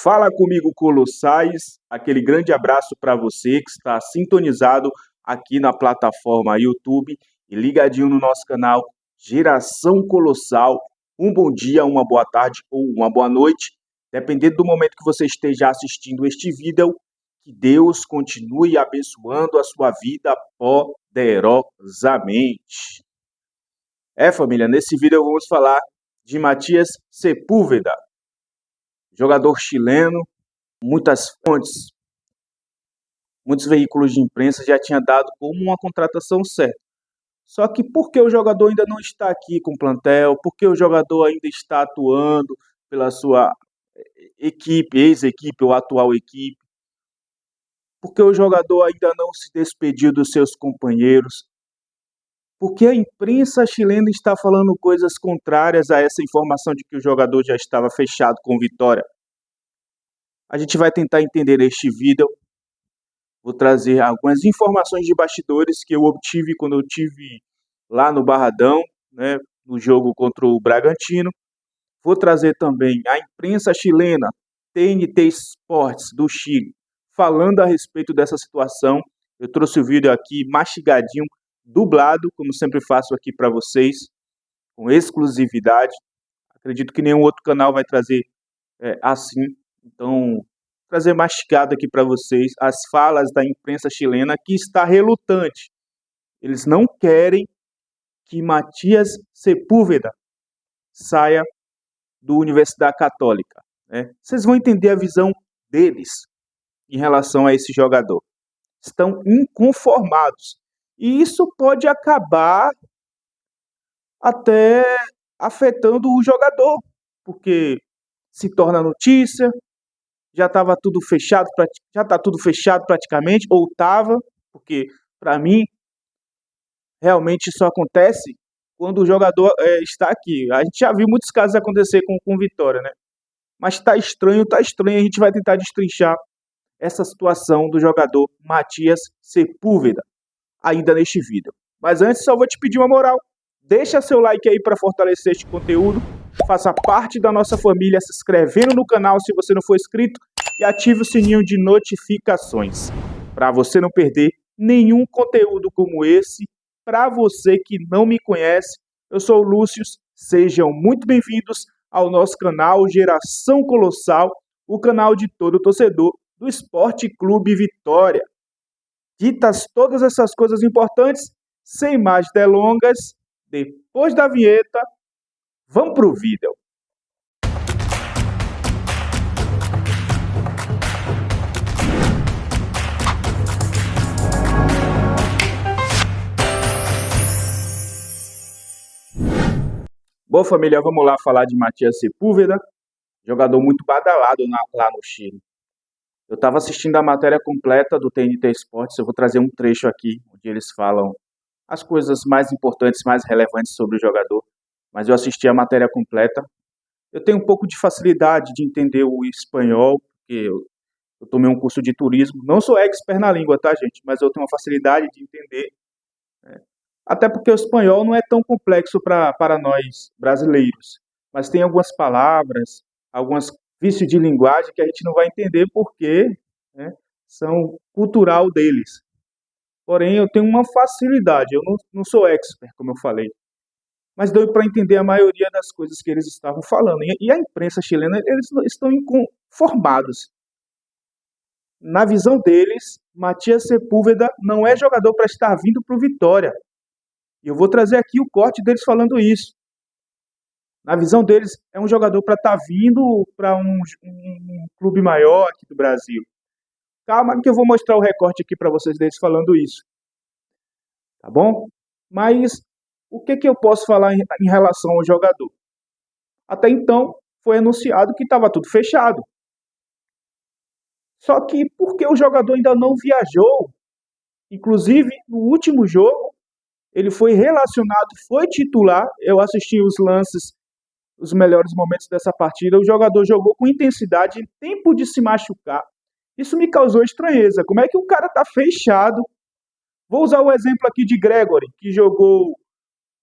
Fala comigo, Colossais. Aquele grande abraço para você que está sintonizado aqui na plataforma YouTube e ligadinho no nosso canal Geração Colossal. Um bom dia, uma boa tarde ou uma boa noite, dependendo do momento que você esteja assistindo este vídeo. Que Deus continue abençoando a sua vida poderosamente. Família, nesse vídeo vamos falar de Matias Sepúlveda, jogador chileno. Muitas fontes, muitos veículos de imprensa já tinham dado como uma contratação certa. Só que por que o jogador ainda não está aqui com o plantel? Por que o jogador ainda está atuando pela sua equipe, ex-equipe ou atual equipe? Por que o jogador ainda não se despediu dos seus companheiros? Por que a imprensa chilena está falando coisas contrárias a essa informação de que o jogador já estava fechado com o Vitória? A gente vai tentar entender neste vídeo. Vou trazer algumas informações de bastidores que eu obtive quando eu estive lá no Barradão, né, no jogo contra o Bragantino. Vou trazer também a imprensa chilena, TNT Sports do Chile, falando a respeito dessa situação. Eu trouxe o vídeo aqui mastigadinho, dublado, como sempre faço aqui para vocês, com exclusividade. Acredito que nenhum outro canal vai trazer assim. Então, trazer mastigado aqui para vocês as falas da imprensa chilena que está relutante. Eles não querem que Matias Sepúlveda saia do Universidade Católica, né? Vocês vão entender a visão deles em relação a esse jogador. Estão inconformados. E isso pode acabar até afetando o jogador, porque se torna notícia. Já estava tudo fechado, já está tudo fechado praticamente, ou estava, porque para mim realmente isso acontece quando o jogador está aqui. A gente já viu muitos casos acontecer com Vitória, né? Mas está estranho, a gente vai tentar destrinchar essa situação do jogador Matias Sepúlveda ainda neste vídeo. Mas antes só vou te pedir uma moral, deixa seu like aí para fortalecer este conteúdo, faça parte da nossa família se inscrevendo no canal se você não for inscrito e ative o sininho de notificações para você não perder nenhum conteúdo como esse. Para você que não me conhece, eu sou o Lúcio, sejam muito bem-vindos ao nosso canal Geração Colossal, o canal de todo torcedor do Esporte Clube Vitória. Ditas todas essas coisas importantes, sem mais delongas, depois da vinheta, vamos para o vídeo. Bom, família, vamos lá falar de Matias Sepúlveda, jogador muito badalado lá no Chile. Eu estava assistindo a matéria completa do TNT Sports, eu vou trazer um trecho aqui, onde eles falam as coisas mais importantes, mais relevantes sobre o jogador, mas eu assisti a matéria completa. Eu tenho um pouco de facilidade de entender o espanhol, porque eu tomei um curso de turismo, não sou expert na língua, tá, gente? Mas eu tenho uma facilidade de entender, né? Até porque o espanhol não é tão complexo para nós brasileiros, mas tem algumas palavras, alguns vícios de linguagem que a gente não vai entender porque, né, são cultural deles. Porém, eu tenho uma facilidade, eu não sou expert, como eu falei, mas deu para entender a maioria das coisas que eles estavam falando. E a imprensa chilena, eles estão inconformados. Na visão deles, Matias Sepúlveda não é jogador para estar vindo para o Vitória. E eu vou trazer aqui o corte deles falando isso. Na visão deles, é um jogador para estar vindo para um clube maior aqui do Brasil. Calma que eu vou mostrar o recorte aqui para vocês deles falando isso. Tá bom? Mas o que eu posso falar em relação ao jogador? Até então, foi anunciado que estava tudo fechado. Só que por que o jogador ainda não viajou? Inclusive, no último jogo, ele foi relacionado, foi titular. Eu assisti os lances, os melhores momentos dessa partida. O jogador jogou com intensidade, tempo de se machucar. Isso me causou estranheza. Como é que o cara está fechado? Vou usar o exemplo aqui de Gregory, que jogou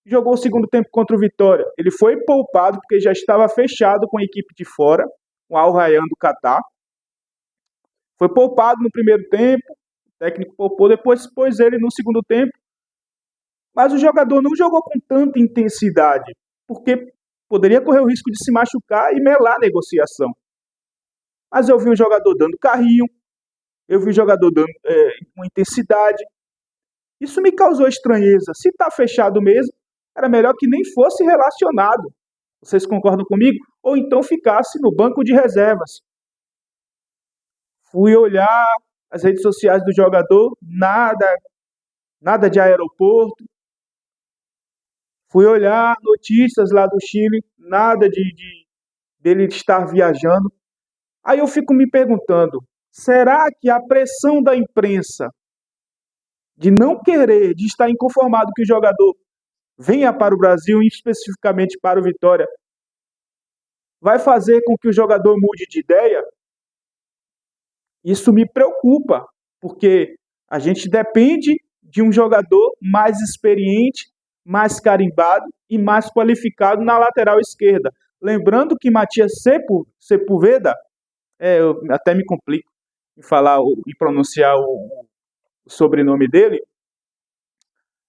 o segundo tempo contra o Vitória. Ele foi poupado porque já estava fechado com a equipe de fora. com o Al Rayyan do Catar. Foi poupado no primeiro tempo, o técnico poupou, depois pôs ele no segundo tempo, mas o jogador não jogou com tanta intensidade, porque poderia correr o risco de se machucar e melar a negociação. Mas eu vi o jogador dando carrinho, eu vi o jogador dando com intensidade. Isso me causou estranheza. Se está fechado mesmo, era melhor que nem fosse relacionado. Vocês concordam comigo? Ou então ficasse no banco de reservas. Fui olhar as redes sociais do jogador, nada de aeroporto. Fui olhar notícias lá do Chile, nada dele estar viajando. Aí eu fico me perguntando, será que a pressão da imprensa de não querer, de estar inconformado que o jogador venha para o Brasil, especificamente para o Vitória, vai fazer com que o jogador mude de ideia? Isso me preocupa, porque a gente depende de um jogador mais experiente, mais carimbado e mais qualificado na lateral esquerda. Lembrando que Matias Sepúlveda, eu até me complico em falar e pronunciar o sobrenome dele,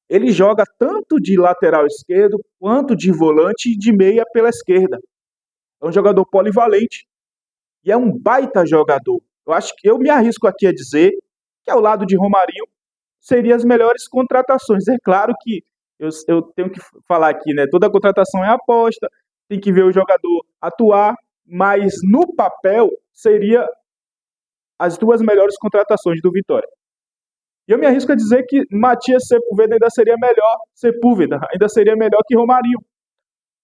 ele joga tanto de lateral esquerdo quanto de volante e de meia pela esquerda. É um jogador polivalente e é um baita jogador. Eu acho que eu me arrisco aqui a dizer que ao lado de Romarinho seria as melhores contratações. É claro que eu tenho que falar aqui, né? Toda contratação é aposta, tem que ver o jogador atuar, mas no papel seria as duas melhores contratações do Vitória. E eu me arrisco a dizer que Matias Sepúlveda ainda seria melhor que Romarinho.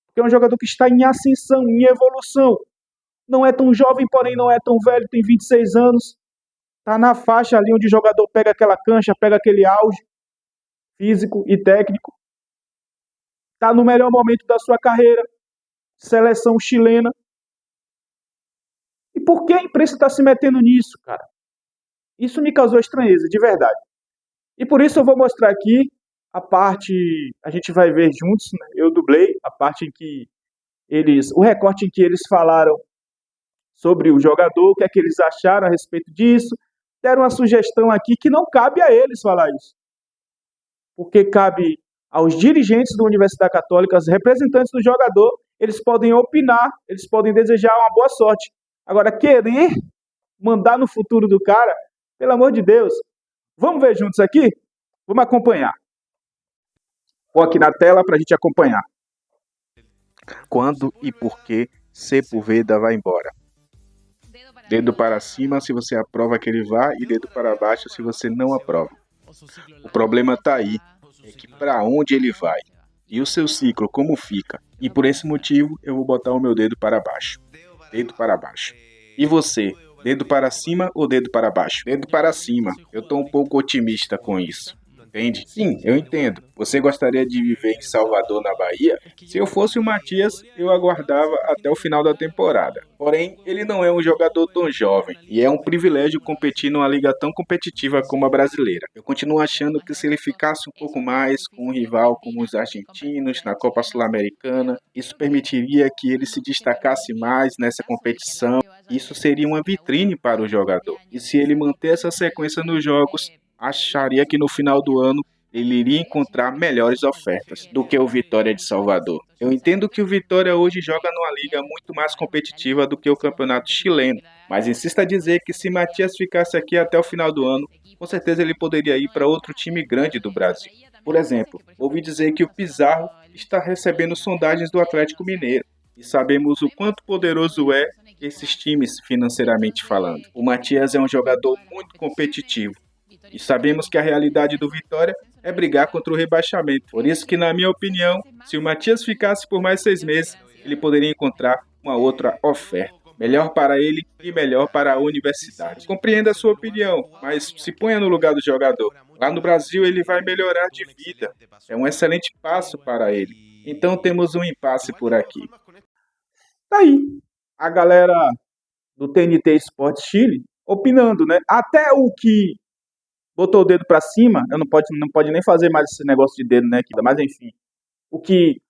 Porque é um jogador que está em ascensão, em evolução. Não é tão jovem, porém não é tão velho, tem 26 anos. Está na faixa ali onde o jogador pega aquela cancha, pega aquele auge físico e técnico. Está no melhor momento da sua carreira. Seleção chilena. E por que a imprensa está se metendo nisso, cara? Isso me causou estranheza, de verdade. E por isso eu vou mostrar aqui a parte, a gente vai ver juntos, né? Eu dublei a parte em que o recorte em que eles falaram sobre o jogador, o que é que eles acharam a respeito disso, deram uma sugestão aqui que não cabe a eles falar isso, porque cabe aos dirigentes da Universidade Católica, aos representantes do jogador, eles podem opinar, eles podem desejar uma boa sorte. Agora, querer mandar no futuro do cara, pelo amor de Deus, vamos ver juntos aqui? Vamos acompanhar. Vou aqui na tela para a gente acompanhar. Quando e por que Sepúlveda vai embora? Dedo para cima se você aprova que ele vá e dedo para baixo se você não aprova. O problema está aí, é que para onde ele vai e o seu ciclo como fica. E por esse motivo eu vou botar o meu dedo para baixo. Dedo para baixo. E você, dedo para cima ou dedo para baixo? Dedo para cima. Eu estou um pouco otimista com isso. Entende? Sim, eu entendo. Você gostaria de viver em Salvador, na Bahia? Se eu fosse o Matias, eu aguardava até o final da temporada. Porém, ele não é um jogador tão jovem e é um privilégio competir numa liga tão competitiva como a brasileira. Eu continuo achando que se ele ficasse um pouco mais com um rival como os argentinos na Copa Sul-Americana, isso permitiria que ele se destacasse mais nessa competição. Isso seria uma vitrine para o jogador. E se ele manter essa sequência nos jogos, acharia que no final do ano ele iria encontrar melhores ofertas do que o Vitória de Salvador. Eu entendo que o Vitória hoje joga numa liga muito mais competitiva do que o campeonato chileno, mas insisto a dizer que se Matias ficasse aqui até o final do ano, com certeza ele poderia ir para outro time grande do Brasil. Por exemplo, ouvi dizer que o Pizarro está recebendo sondagens do Atlético Mineiro. E sabemos o quanto poderoso é esses times financeiramente falando. O Matias é um jogador muito competitivo. E sabemos que a realidade do Vitória é brigar contra o rebaixamento. Por isso que, na minha opinião, se o Matias ficasse por mais 6 meses, ele poderia encontrar uma outra oferta. Melhor para ele e melhor para a universidade. Compreenda a sua opinião, mas se ponha no lugar do jogador. Lá no Brasil ele vai melhorar de vida. É um excelente passo para ele. Então temos um impasse por aqui. Tá aí a galera do TNT Esportes Chile opinando, né? Até o que botou o dedo para cima, não pode nem fazer mais esse negócio de dedo, né? Mas enfim, o que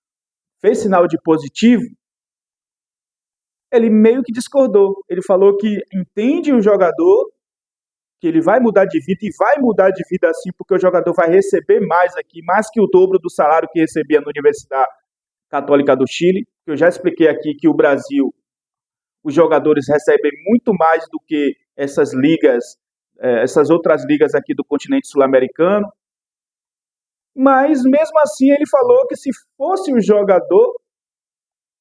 fez sinal de positivo ele meio que discordou. Ele falou que entende o jogador, que ele vai mudar de vida, e vai mudar de vida assim, porque o jogador vai receber mais aqui, mais que o dobro do salário que recebia na Universidade Católica do Chile. Eu já expliquei aqui que o Brasil, os jogadores recebem muito mais do que essas ligas, essas outras ligas aqui do continente sul-americano. Mas, mesmo assim, ele falou que se fosse o jogador,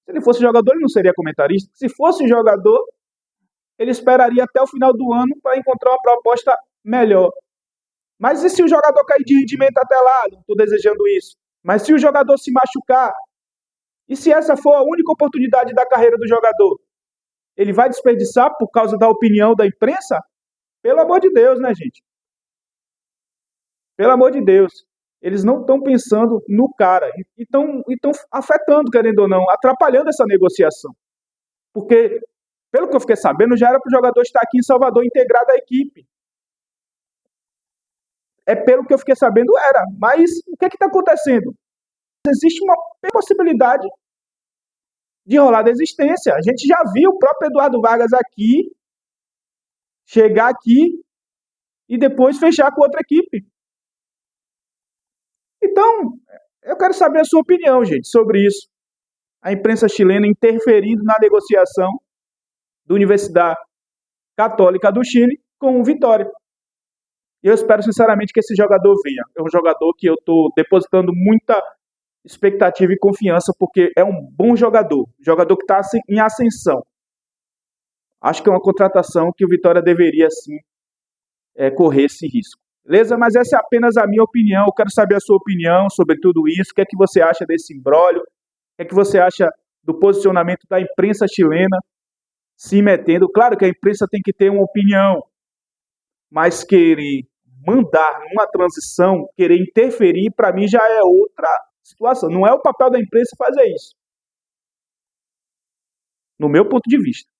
se ele fosse jogador, ele não seria comentarista. Se fosse jogador, ele esperaria até o final do ano para encontrar uma proposta melhor. Mas e se o jogador cair de rendimento até lá? Não estou desejando isso. Mas se o jogador se machucar, e se essa for a única oportunidade da carreira do jogador, ele vai desperdiçar por causa da opinião da imprensa? Pelo amor de Deus, né, gente? Pelo amor de Deus. Eles não estão pensando no cara e estão afetando, querendo ou não, atrapalhando essa negociação. Porque, pelo que eu fiquei sabendo, já era para o jogador estar aqui em Salvador integrado à equipe. Pelo que eu fiquei sabendo, era. Mas o que está acontecendo? Existe uma possibilidade de rolar desistência. A gente já viu o próprio Eduardo Vargas aqui, chegar aqui e depois fechar com outra equipe. Então, eu quero saber a sua opinião, gente, sobre isso. A imprensa chilena interferindo na negociação da Universidade Católica do Chile com o Vitória. Eu espero, sinceramente, que esse jogador venha. É um jogador que eu estou depositando muita expectativa e confiança, porque é um bom jogador. Jogador que está em ascensão. Acho que é uma contratação que o Vitória deveria, sim, correr esse risco. Beleza? Mas essa é apenas a minha opinião. Eu quero saber a sua opinião sobre tudo isso. O que é que você acha desse imbróglio? O que é que você acha do posicionamento da imprensa chilena se metendo? Claro que a imprensa tem que ter uma opinião, mas querer mandar numa transição, querer interferir, para mim já é outra situação. Não é o papel da imprensa fazer isso, no meu ponto de vista.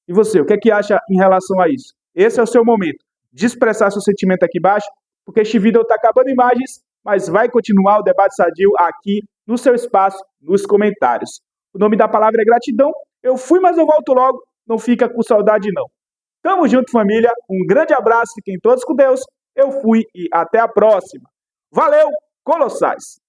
E você, o que é que acha em relação a isso? Esse é o seu momento de expressar seu sentimento aqui embaixo, porque este vídeo está acabando imagens, mas vai continuar o debate sadio aqui no seu espaço, nos comentários. O nome da palavra é gratidão. Eu fui, mas eu volto logo. Não fica com saudade, não. Tamo junto, família. Um grande abraço. Fiquem todos com Deus. Eu fui e até a próxima. Valeu, Colossais!